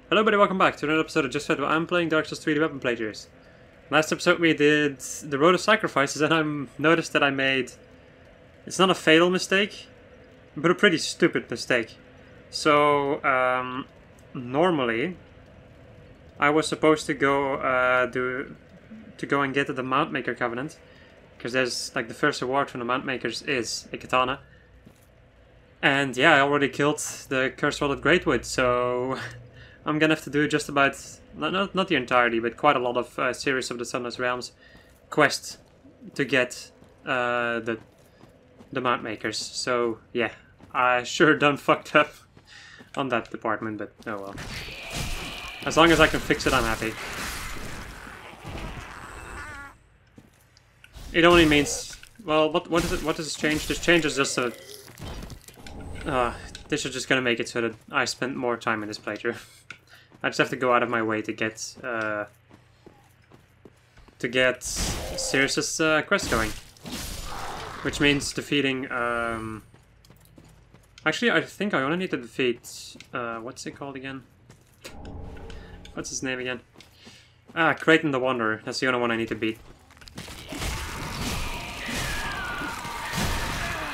Hello everybody, welcome back to another episode of Just Fed, where I'm playing Dark Souls 3D Weapon Playthroughs. Last episode we did the Road of Sacrifices, and I noticed that I made... It's not a fatal mistake, but a pretty stupid mistake. So, normally, I was supposed to go go and get the Mount Maker Covenant, because there's, like, the first reward from the Mount Makers is a katana. And yeah, I already killed the Cursed Rod of Greatwood, so... I'm gonna have to do just about, not the entirety, but quite a lot of Series of the Sunless Realms quests to get the Mount Makers. So yeah, I sure done fucked up on that department, but oh well. As long as I can fix it, I'm happy. It only means, well, what does it? What does this change? This change is just a. This is just gonna make it so that I spend more time in this playthrough. I just have to go out of my way to get Sirius's quest going, which means defeating. Actually, I think I only need to defeat. What's it called again? What's his name again? Kraton the Wanderer. That's the only one I need to beat.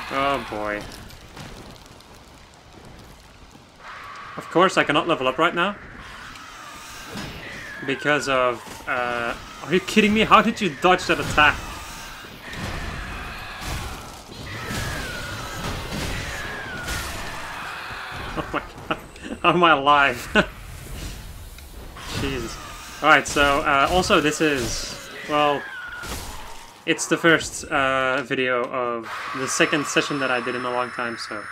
Oh boy. Of course, I cannot level up right now. Because of... are you kidding me? How did you dodge that attack? Oh my god. How am I alive? Jesus. Alright, so also this is... Well... It's the first video of the second session that I did in a long time, so...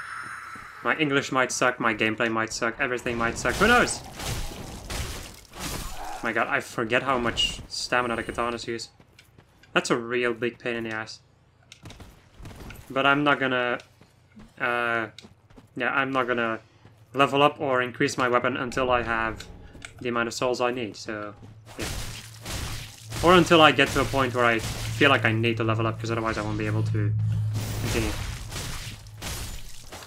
My English might suck, my gameplay might suck, everything might suck, who knows? My god, I forget how much stamina the Katanas use. That's a real big pain in the ass. But I'm not gonna... yeah, I'm not gonna level up or increase my weapon until I have the amount of souls I need, so... Yeah. Or until I get to a point where I feel like I need to level up, because otherwise I won't be able to continue.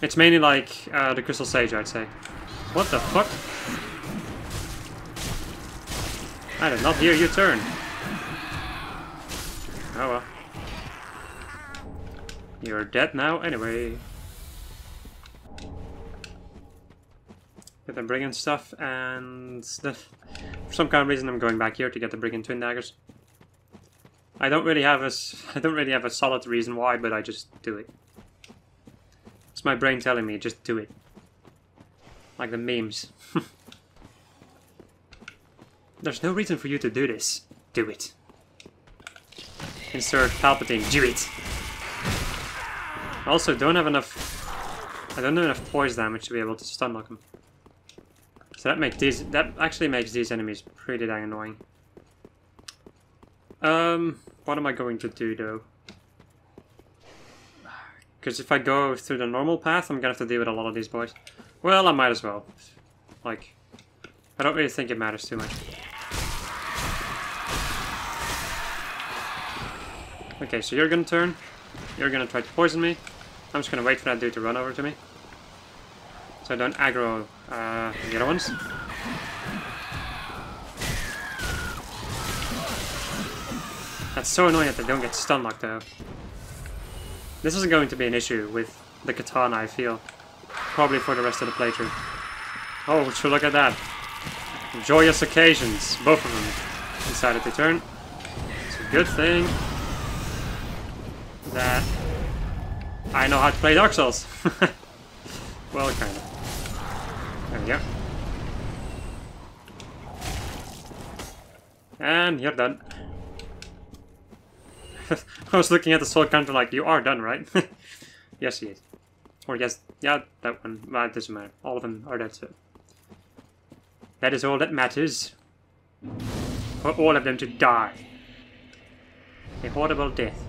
It's mainly like the Crystal Sage, I'd say. What the fuck? I did not hear you turn. Oh well. You're dead now anyway. Get the Brigand stuff, and for some kind of reason I'm going back here to get the Brigand Twin Daggers. I don't really have a solid reason why, but I just do it. It's my brain telling me, just do it. Like the memes. There's no reason for you to do this. Do it. Insert Palpatine. Do it. I also don't have enough... I don't have enough poise damage to be able to stun lock them. So that actually makes these enemies pretty dang annoying. What am I going to do though? Because if I go through the normal path, I'm gonna have to deal with a lot of these boys. Well, I might as well. Like, I don't really think it matters too much. Okay, so you're gonna turn. You're gonna try to poison me. I'm just gonna wait for that dude to run over to me, so I don't aggro the other ones. That's so annoying that they don't get stun locked though. This isn't going to be an issue with the katana, I feel. Probably for the rest of the playthrough. Oh, would you look at that. Joyous occasions. Both of them decided to turn. It's a good thing that I know how to play Dark Souls. Well, kind of. There we go. And you're done. I was looking at the soul counter like, you are done, right? Yes, he is. Or yes, yeah, that one. Well, it doesn't matter. All of them are dead, so. That is all that matters. For all of them to die. A horrible death.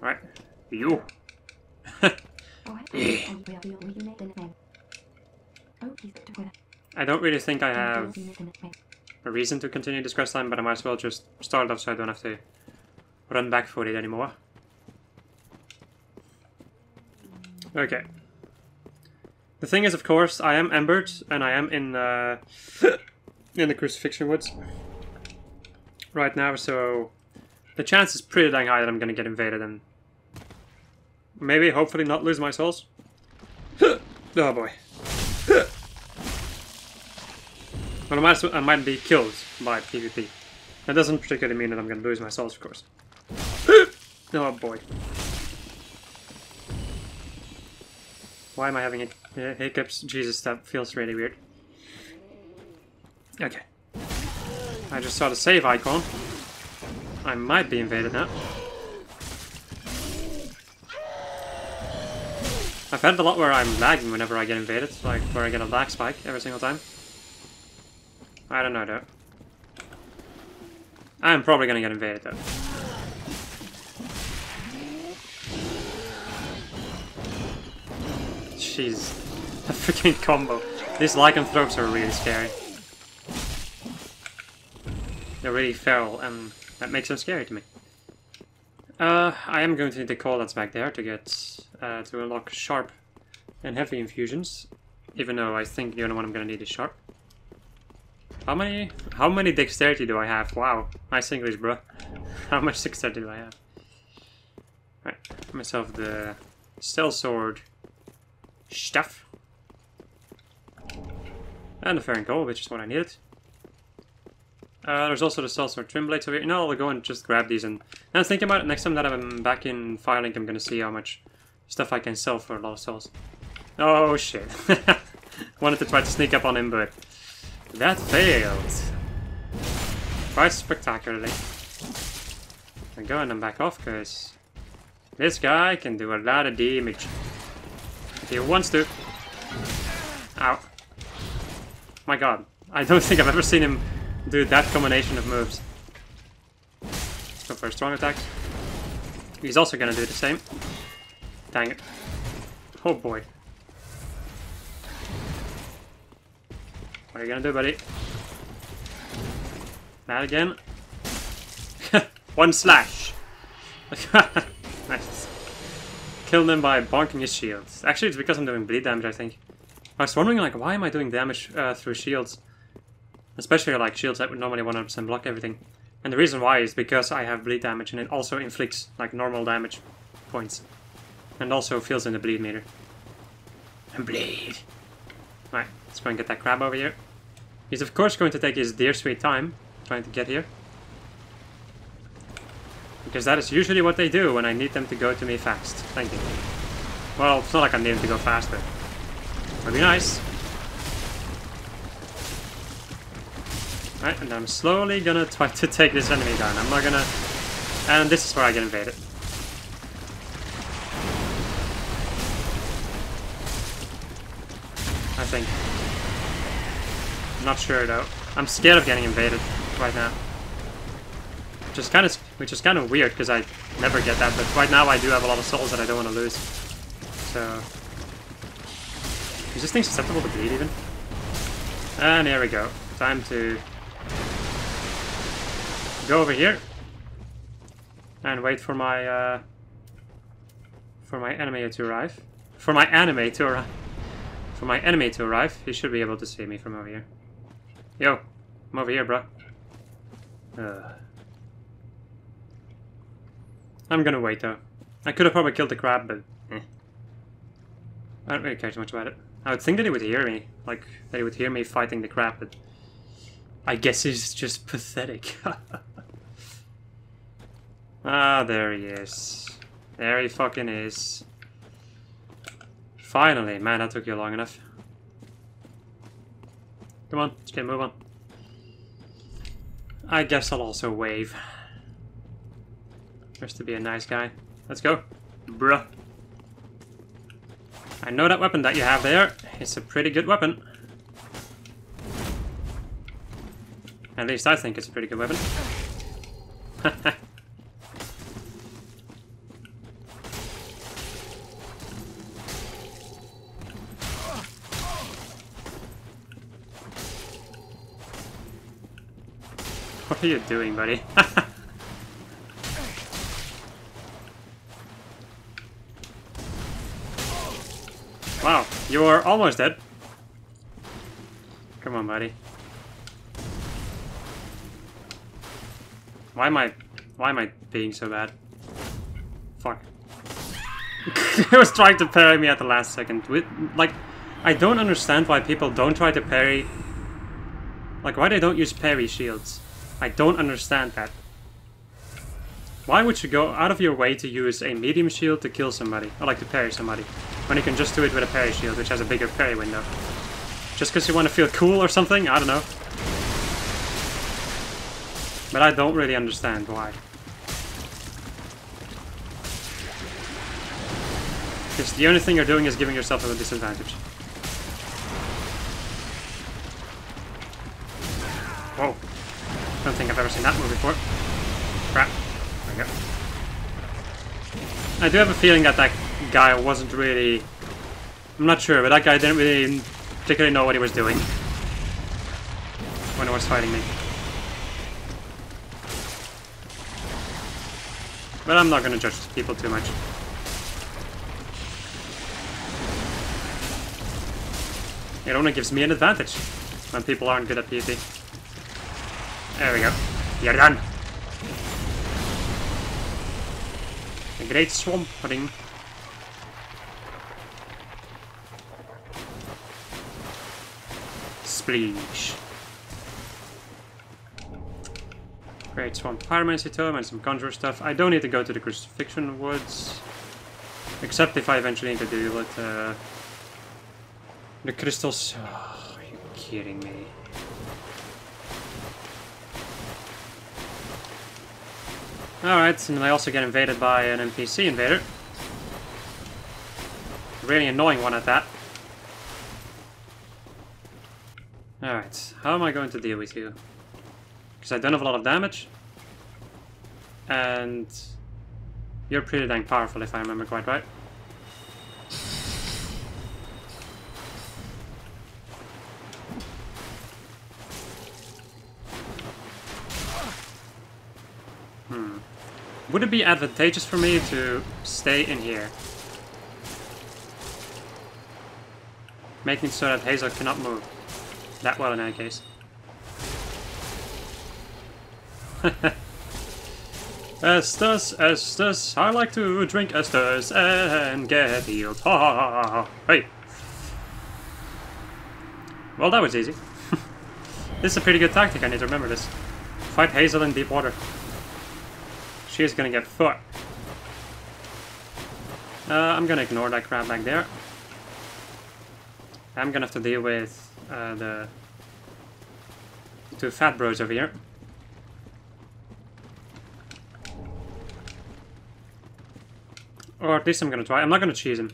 Right. You. I don't really think I have a reason to continue this quest line, but I might as well just start it off so I don't have to run back for it anymore. Okay. The thing is, of course, I am embered, and I am in the Crucifixion Woods right now, so the chance is pretty dang high that I'm gonna get invaded and maybe, hopefully, not lose my souls. Oh boy. But I might be killed by PvP. That doesn't particularly mean that I'm gonna lose my souls, of course. Oh boy. Why am I having hiccups? Jesus, that feels really weird. Okay. I just saw the save icon. I might be invaded now. I've had a lot where I'm lagging whenever I get invaded, like where I get a lag spike every single time. I don't know though. I'm probably gonna get invaded though. Jeez. A freaking combo. These lycanthropes are really scary. They're really feral and that makes them scary to me. I am going to need the call-outs back there to get to unlock sharp and heavy infusions. Even though I think the only one I'm gonna need is sharp. How many dexterity do I have? Wow, nice English, bro. How much dexterity do I have? Right, myself the sellsword stuff. And the Faring Coal, which is what I needed. There's also the sellsword trim blades over here. No, I'll go and just grab these and I was thinking about it. Next time that I'm back in Firelink, I'm gonna see how much stuff I can sell for a lot of souls. Oh shit. Wanted to try to sneak up on him, but that failed. Quite spectacularly. I go and then back off, because this guy can do a lot of damage. If he wants to. Ow. My god. I don't think I've ever seen him do that combination of moves. Let's go for a strong attack. He's also gonna do the same. Dang it. Oh boy. What are you gonna do, buddy? That again. One slash. Nice. Killed him by bonking his shields. Actually, it's because I'm doing bleed damage, I think. I was wondering, like, why am I doing damage through shields? Especially, like, shields that would normally 100% block everything. And the reason why is because I have bleed damage and it also inflicts, like, normal damage points. And also fills in the bleed meter. And bleed. Right, let's go and get that crab over here. He's of course going to take his dear sweet time trying to get here. Because that is usually what they do when I need them to go to me fast. Thank you. Well, it's not like I need them to go faster. Would be nice. Right, and I'm slowly gonna try to take this enemy down. I'm not gonna... And this is where I get invaded. I think. I'm not sure though. I'm scared of getting invaded right now. Which is kind of weird because I never get that, but right now I do have a lot of souls that I don't want to lose. So is this thing susceptible to bleed even? And here we go. Time to go over here and wait for my enemy to arrive. For my enemy to arrive. He should be able to see me from over here. Yo, I'm over here, bro. I'm gonna wait though. I could have probably killed the crab, but I don't really care too much about it. I would think that he would hear me, like that he would hear me fighting the crab, but I guess he's just pathetic. Ah, there he is. There he fucking is. Finally, man, that took you long enough. Come on, let's get a move on. I guess I'll also wave. Just to be a nice guy. Let's go. Bruh. I know that weapon that you have there. It's a pretty good weapon. At least I think it's a pretty good weapon. What are you doing, buddy? Wow, you are almost dead. Come on, buddy. Why am I being so bad? Fuck. He was trying to parry me at the last second. Like, I don't understand why people don't try to parry. Like, why they don't use parry shields. I don't understand that. Why would you go out of your way to use a medium shield to kill somebody? Or like to parry somebody. When you can just do it with a parry shield, which has a bigger parry window. Just because you want to feel cool or something? I don't know. But I don't really understand why. Because the only thing you're doing is giving yourself a disadvantage. Whoa. I don't think I've ever seen that move before. Crap. There we go. I do have a feeling that that guy wasn't really... I'm not sure, but that guy didn't really particularly know what he was doing when he was fighting me. But I'm not gonna judge people too much. It only gives me an advantage when people aren't good at PvP. There we go. You're done. A great swamp ring. Spleesh. Great swamp pyromancy tome and some conjure stuff. I don't need to go to the crucifixion woods. Except if I eventually need to deal with the crystals. Oh, are you kidding me? Alright, and I also get invaded by an NPC invader. Really annoying one at that. Alright, how am I going to deal with you? Because I don't have a lot of damage. And you're pretty dang powerful if I remember quite right. Would it be advantageous for me to stay in here? Making so that Hazel cannot move that well in any case. Estus, Estus, I like to drink Estus and get healed. Ha ha ha ha. Hey. Well, that was easy. This is a pretty good tactic, I need to remember this. Fight Hazel in deep water. She's gonna get fucked. I'm gonna ignore that crap back there. I'm gonna have to deal with the two fat bros over here. Or at least I'm gonna try. I'm not gonna cheese him.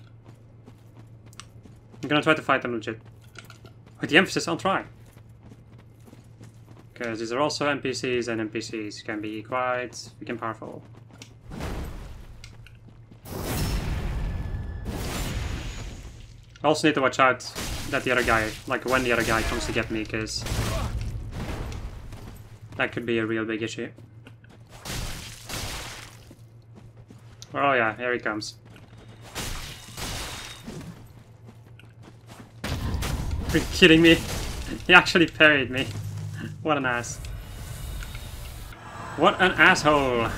I'm gonna try to fight them legit. With the emphasis on try. Because these are also NPCs, and NPCs can be quite freaking powerful. I also need to watch out that the other guy, like when the other guy comes to get me, because that could be a real big issue. Oh yeah, here he comes. Are you kidding me? He actually parried me. What an ass. What an asshole.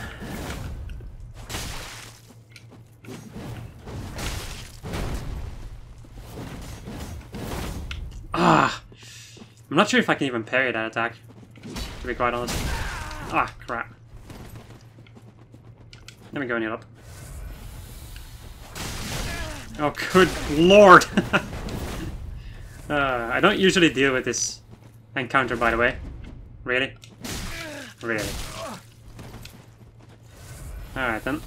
Ah! I'm not sure if I can even parry that attack, to be quite honest. Ah, crap. Let me go and heal up. Oh, good lord! I don't usually deal with this encounter, by the way. Really? Really? Alright then.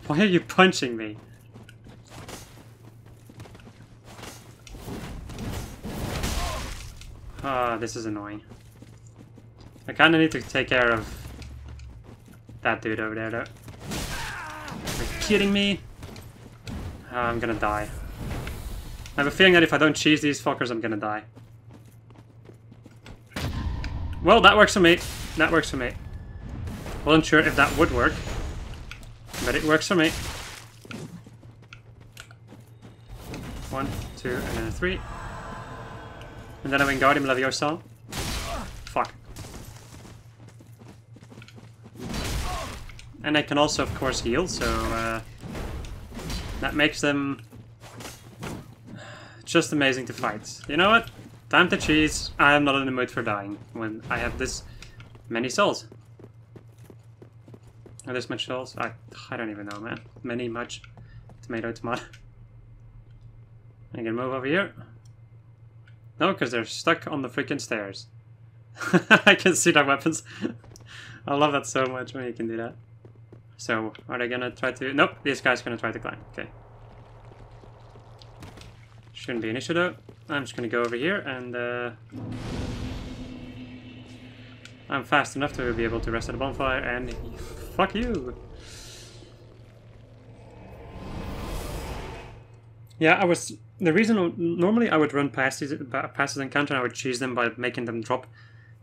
Why are you punching me? Ah, this is annoying. I kinda need to take care of that dude over there, though. Are you kidding me? I'm gonna die. I have a feeling that if I don't cheese these fuckers, I'm gonna die. Well, that works for me. That works for me. Wasn't sure if that would work, but it works for me. 1, 2, and then a 3. And then I Wingardium Leviosa. Fuck. And they can also, of course, heal, so that makes them just amazing to fight. You know what? Time to cheese. I am not in the mood for dying when I have this many souls. Or this much souls? I don't even know, man. Many, much. Tomato, tomato. I can move over here. No, because they're stuck on the freaking stairs. I can see their weapons. I love that so much when you can do that. So, are they gonna try to... Nope, this guy's gonna try to climb. Okay. Shouldn't be an issue though. I'm just gonna go over here and... I'm fast enough to be able to rest at the bonfire and... Fuck you! Yeah, I was... The reason... Normally I would run past this encounter and I would cheese them by making them drop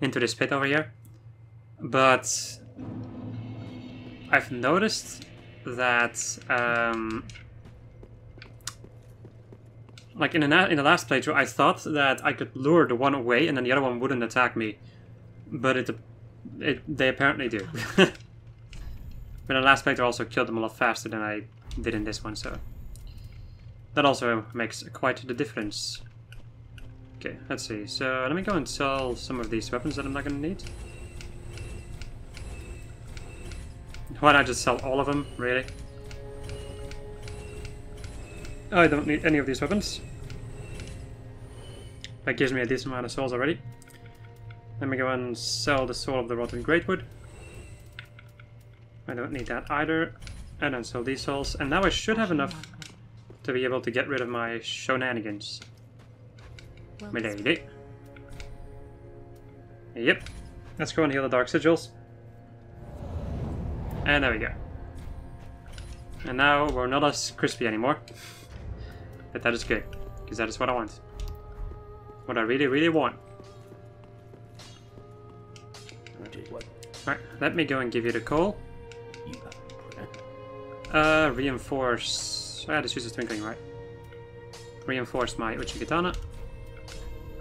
into this pit over here. But... I've noticed that... like in the last playthrough, I thought that I could lure the one away and then the other one wouldn't attack me. But they apparently do. But in the last playthrough I also killed them a lot faster than I did in this one, so... That also makes quite the difference. Okay, let's see. So let me go and sell some of these weapons that I'm not going to need. Why not just sell all of them, really? I don't need any of these weapons. That gives me a decent amount of souls already. Let me go and sell the soul of the rotten greatwood. I don't need that either. And then sell these souls. And now I should have enough to be able to get rid of my shenanigans. Milady. Yep. Let's go and heal the dark sigils. And there we go. And now we're not as crispy anymore. But that is good, because that is what I want. What I really, really want. Alright, let me go and give you the coal. Reinforce... this uses twinkling, right? Reinforce my Katana.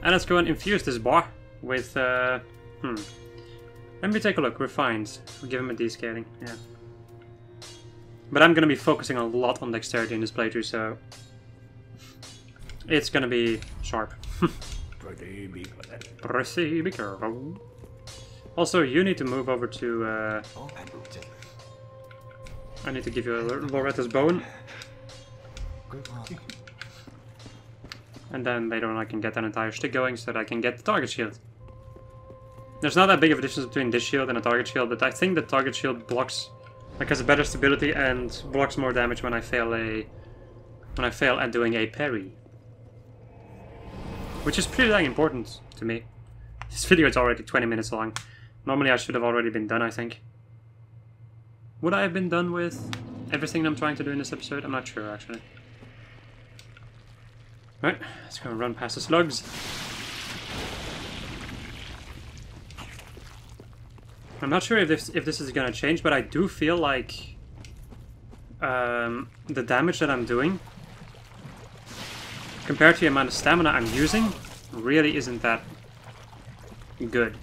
And let's go and infuse this bar with... Let me take a look, refined. We'll give him a descaling, yeah. But I'm gonna be focusing a lot on dexterity in this playthrough, so... It's gonna be sharp. Pretty be careful. Also, you need to move over to... I need to give you a Loretta's bone. And then later on I can get that entire stick going so that I can get the target shield. There's not that big of a difference between this shield and a target shield, but I think the target shield blocks... Like, has a better stability and blocks more damage when I fail at doing a parry. Which is pretty dang important to me. This video is already 20 minutes long. Normally I should have already been done, I think. Would I have been done with everything I'm trying to do in this episode? I'm not sure, actually. Right, let's go and run past the slugs. I'm not sure if this is gonna change, but I do feel like the damage that I'm doing compared to the amount of stamina I'm using really isn't that good.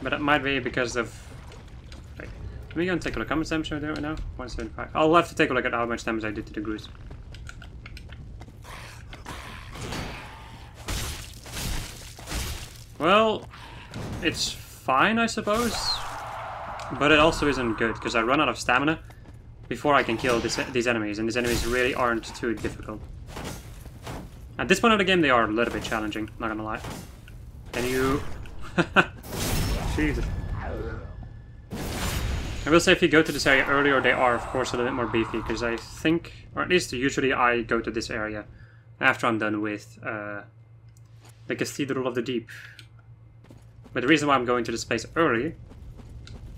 But it might be because of... Wait, let me go and take a look. How much damage am I doing right now? 175. I'll have to take a look at how much damage I did to the Groot. Well, it's fine, I suppose. But it also isn't good, because I run out of stamina before I can kill these enemies, and these enemies really aren't too difficult. At this point of the game, they are a little bit challenging, not gonna lie. Can you... Jesus. I will say if you go to this area earlier, they are of course a little bit more beefy, because I think, or at least usually I go to this area after I'm done with the Cathedral of the Deep. But the reason why I'm going to this place early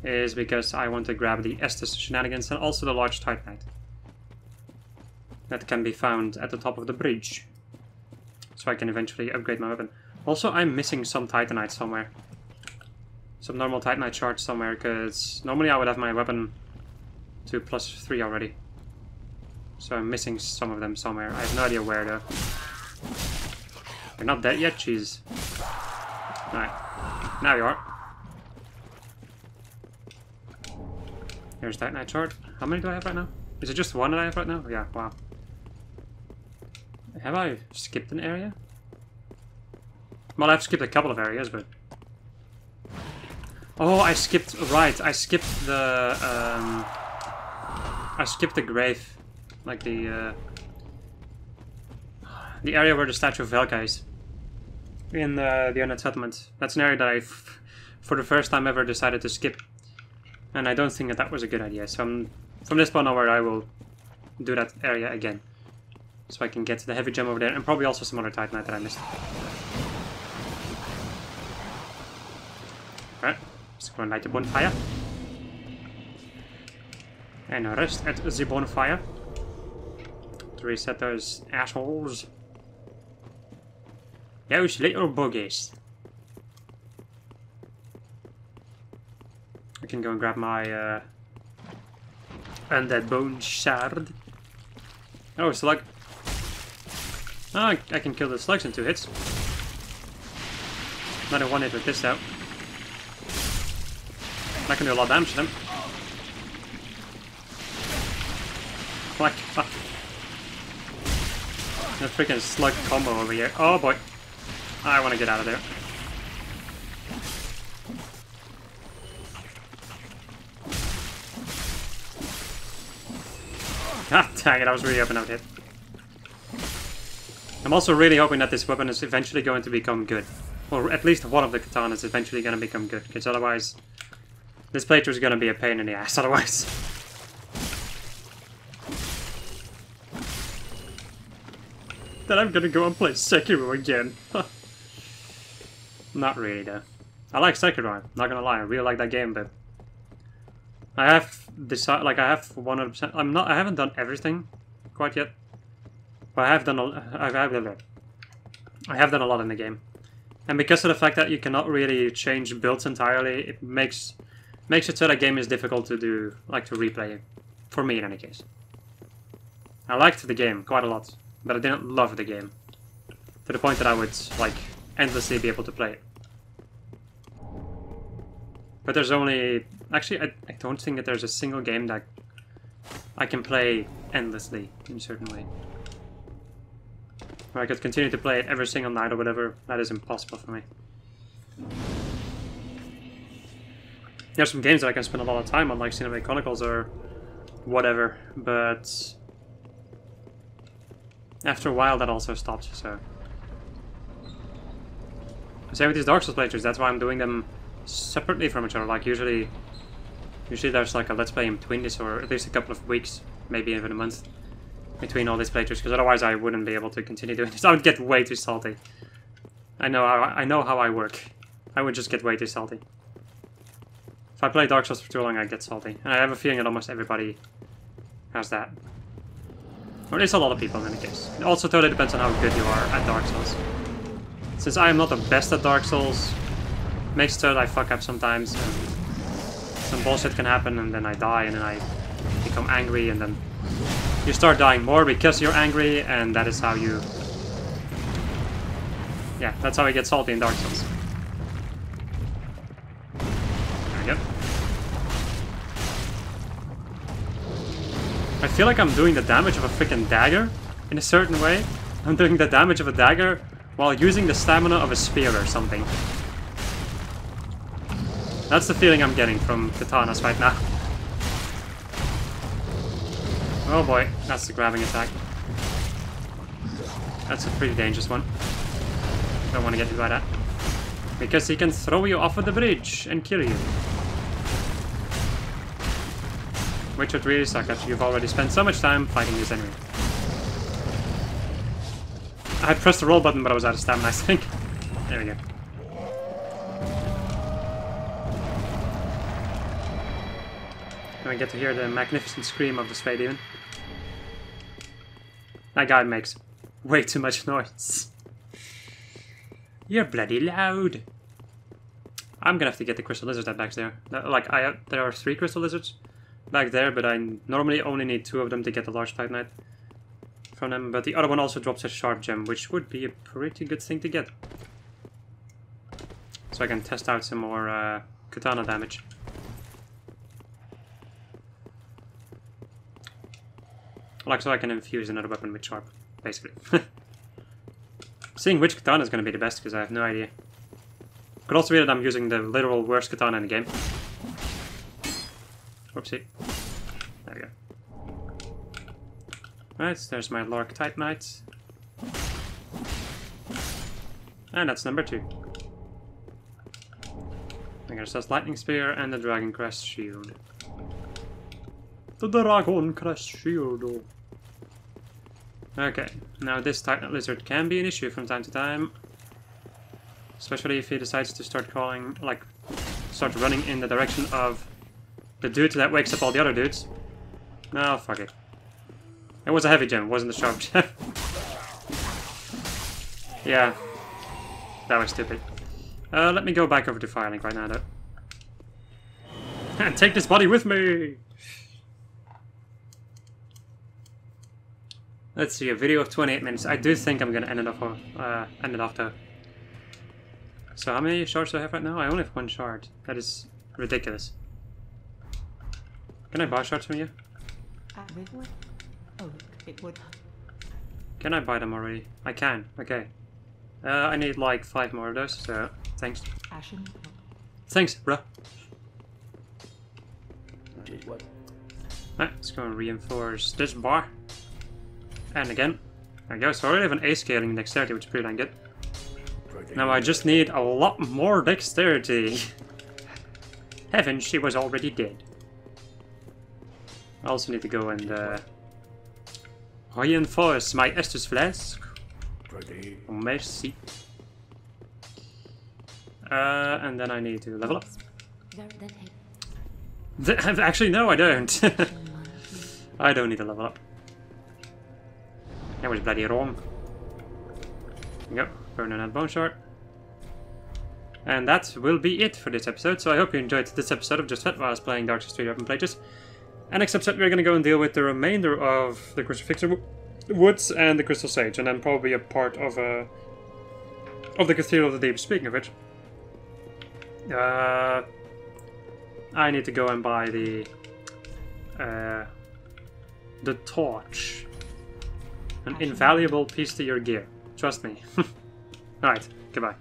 is because I want to grab the Estus shenanigans and also the large Titanite that can be found at the top of the bridge, so I can eventually upgrade my weapon. Also, I'm missing some Titanite somewhere. Some normal Titanite shards somewhere, because normally I would have my weapon to +3 already. So I'm missing some of them somewhere. I have no idea where though. You're not dead yet? Jeez. Alright. Now you are. Here's that night short. How many do I have right now? Is it just one that I have right now? Yeah, wow. Have I skipped an area? Well, I've skipped a couple of areas, but... Oh, I skipped... Right, I skipped the... I skipped the grave. Like the area where the statue of Velka is. In the Undead Settlement. That's an area that I, for the first time ever, decided to skip. And I don't think that that was a good idea. So from this point onward, I will do that area again. So I can get to the heavy gem over there, and probably also some other Titanite that I missed. Alright, let's go and light the bonfire. And rest at the bonfire. To reset those assholes. Those little buggies. I can go and grab my undead bone shard. Oh, slug. Oh, I can kill the slugs in 2 hits. Another 1 hit with this though. I can do a lot of damage to them. Like, fuck. The freaking slug combo over here. Oh boy. I want to get out of there. Ah, dang it, I was really hoping I would hit. I'm also really hoping that this weapon is eventually going to become good. Or at least one of the katanas is eventually going to become good, because otherwise... This playthrough is going to be a pain in the ass, otherwise. Then I'm going to go and play Sekiro again. Not really, though. I like Sekiro, not gonna lie, I really like that game, but... I have decided, like, I have 100%... I haven't done everything quite yet. But I have done I have done a lot in the game. And because of the fact that you cannot really change builds entirely, it makes it so that game is difficult to do, like, to replay. For me, in any case. I liked the game quite a lot, but I didn't love the game. To the point that I would, like, endlessly be able to play it. But there's only... Actually, I don't think that there's a single game that I can play endlessly, in a certain way. Or I could continue to play it every single night or whatever. That is impossible for me. There's some games that I can spend a lot of time on, like Xenoblade Chronicles or whatever, but... After a while that also stopped, so... Same with these Dark Souls playthroughs, that's why I'm doing them separately from each other. Like, usually there's like a let's play in between this, or at least a couple of weeks, maybe even a month, between all these playthroughs, because otherwise I wouldn't be able to continue doing this. I would get way too salty. I know how I work. I would just get way too salty. If I play Dark Souls for too long, I get salty. And I have a feeling that almost everybody has that. Or at least a lot of people in any case. It also totally depends on how good you are at Dark Souls. Since I am not the best at Dark Souls, makes it so that I fuck up sometimes, and some bullshit can happen, and then I die, and then I become angry, and then you start dying more because you're angry, and that is how you... Yeah, that's how I get salty in Dark Souls. There we go. I feel like I'm doing the damage of a freaking dagger, in a certain way. I'm doing the damage of a dagger while using the stamina of a spear or something. That's the feeling I'm getting from Katanas right now. Oh boy, that's the grabbing attack. That's a pretty dangerous one. Don't want to get hit by that. Because he can throw you off of the bridge and kill you. Which would really suck after you've already spent so much time fighting this enemy. I pressed the roll button, but I was out of stamina, I think. There we go. And I get to hear the magnificent scream of the Spade Demon. That guy makes way too much noise. You're bloody loud. I'm gonna have to get the crystal lizard that back there. Like, there are 3 crystal lizards. back there, but I normally only need 2 of them to get the large titanite from them. But the other one also drops a sharp gem, which would be a pretty good thing to get. So I can test out some more katana damage. Like, so I can infuse another weapon with sharp, basically. Seeing which katana is going to be the best, because I have no idea. Could also be that I'm using the literal worst katana in the game. Whoopsie. There we go. Right, there's my Lark Titanite. And that's number 2. I guess that's Lightning Spear and the Dragon Crest Shield. The Dragon Crest Shield. Okay, now this Titan Lizard can be an issue from time to time. Especially if he decides to start calling, like, start running in the direction of the dude that wakes up all the other dudes. No, fuck it. It was a heavy gem, it wasn't a sharp gem. Yeah, that was stupid. Let me go back over to Firelink right now, though. And take this body with me! Let's see, a video of 28 minutes. I do think I'm gonna end it off though. So how many shards do I have right now? I only have 1 shard. That is ridiculous. Can I buy shards from you? Oh, it would. Can I buy them already? I can. Okay. I need like 5 more of those. So thanks. Ashen. Thanks, bruh. What? Right, let's go and reinforce this bar. And again. There we go. So I already have an A scaling dexterity, which is pretty dang good. Now I just need a lot more dexterity. Heaven, she was already dead. I also need to go and reinforce my Estus Flask. Oh, merci. And then I need to level up. Actually, no, I don't. I don't need to level up. That was bloody wrong. There we go. Burn that bone shard. And that will be it for this episode. So I hope you enjoyed this episode of Just Fed while I was playing Dark Souls 3 Weapon Playtures. And next episode we're going to go and deal with the remainder of the Crucifixer Woods and the Crystal Sage. And then probably a part of the Cathedral of the Deep. Speaking of which, I need to go and buy the torch. An invaluable piece to your gear. Trust me. Alright, goodbye.